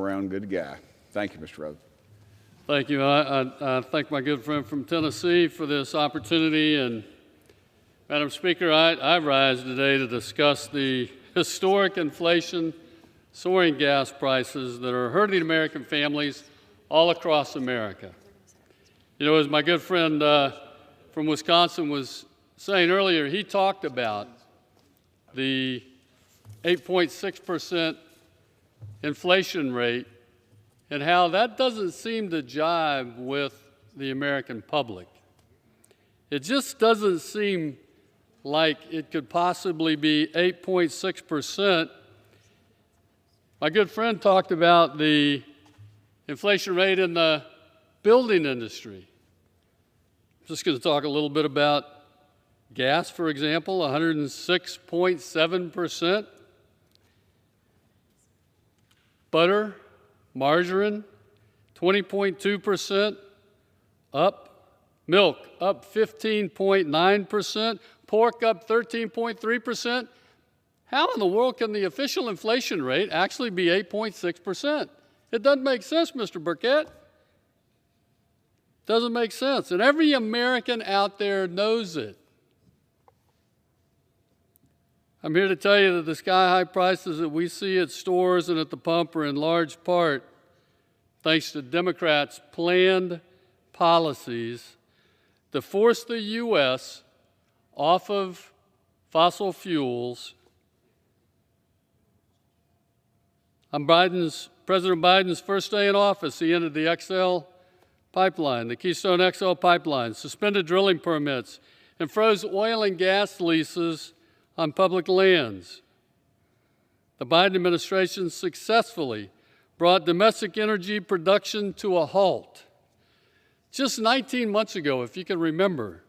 Around good guy. Thank you, Mr. Rutherford. Thank you. I thank my good friend from Tennessee for this opportunity. And Madam Speaker, I rise today to discuss the historic inflation, soaring gas prices that are hurting American families all across America. You know, as my good friend from Wisconsin was saying earlier, he talked about the 8.6% inflation rate and how that doesn't seem to jive with the American public. It just doesn't seem like it could possibly be 8.6%. My good friend talked about the inflation rate in the building industry. I'm just going to talk a little bit about gas, for example, 106.7%. Butter, margarine, 20.2% up. Milk up 15.9%. Pork up 13.3%. How in the world can the official inflation rate actually be 8.6%? It doesn't make sense, Mr. Burkett. Doesn't make sense. And every American out there knows it. I'm here to tell you that the sky-high prices that we see at stores and at the pump are in large part thanks to Democrats' planned policies to force the U.S. off of fossil fuels. On President Biden's first day in office, he ended the XL pipeline, the Keystone XL pipeline, suspended drilling permits, and froze oil and gas leases on public lands. The Biden administration successfully brought domestic energy production to a halt. Just 19 months ago, if you can remember,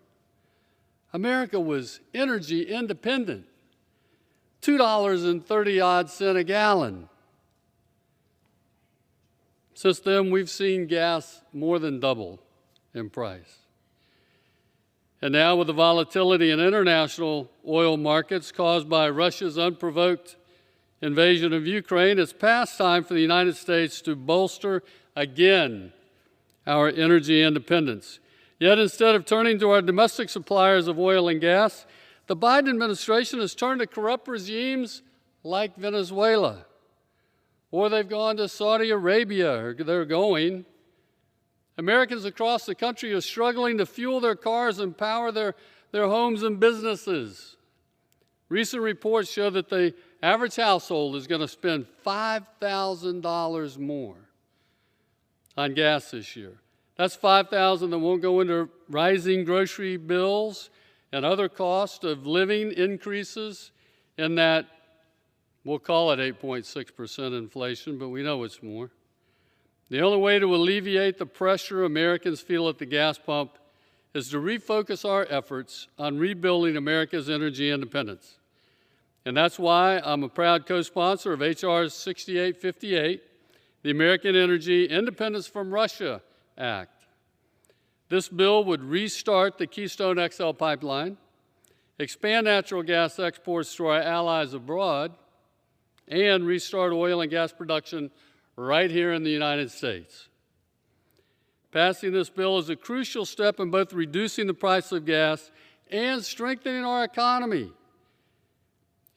America was energy independent, $2.30-odd a gallon. Since then, we've seen gas more than double in price. And now with the volatility in international oil markets caused by Russia's unprovoked invasion of Ukraine, it's past time for the United States to bolster again our energy independence. Yet instead of turning to our domestic suppliers of oil and gas, the Biden administration has turned to corrupt regimes like Venezuela, or they've gone to Saudi Arabia, or they're going. Americans across the country are struggling to fuel their cars and power their homes and businesses. Recent reports show that the average household is going to spend $5,000 more on gas this year. That's $5,000 that won't go into rising grocery bills and other costs of living increases in that, we'll call it 8.6% inflation, but we know it's more. The only way to alleviate the pressure Americans feel at the gas pump is to refocus our efforts on rebuilding America's energy independence. And that's why I'm a proud co-sponsor of H.R. 6858, the American Energy Independence from Russia Act. This bill would restart the Keystone XL pipeline, expand natural gas exports to our allies abroad, and restart oil and gas production right here in the United States. Passing this bill is a crucial step in both reducing the price of gas and strengthening our economy.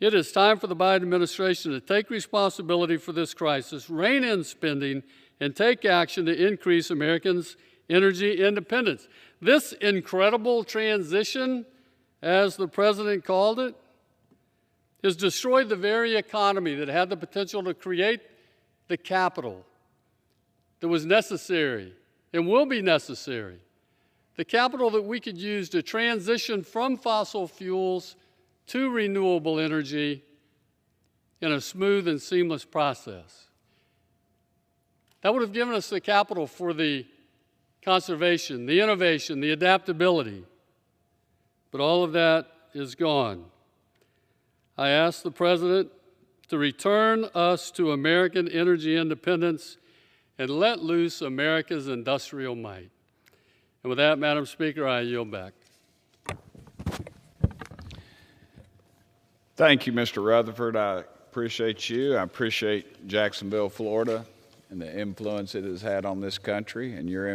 It is time for the Biden administration to take responsibility for this crisis, rein in spending, and take action to increase Americans' energy independence. This incredible transition, as the president called it, has destroyed the very economy that had the potential to create the capital that was necessary and will be necessary, the capital that we could use to transition from fossil fuels to renewable energy in a smooth and seamless process. That would have given us the capital for the conservation, the innovation, the adaptability, but all of that is gone. I asked the president to return us to American energy independence and let loose America's industrial might. And with that, Madam Speaker, I yield back. Thank you, Mr. Rutherford. I appreciate you. I appreciate Jacksonville, Florida, and the influence it has had on this country and your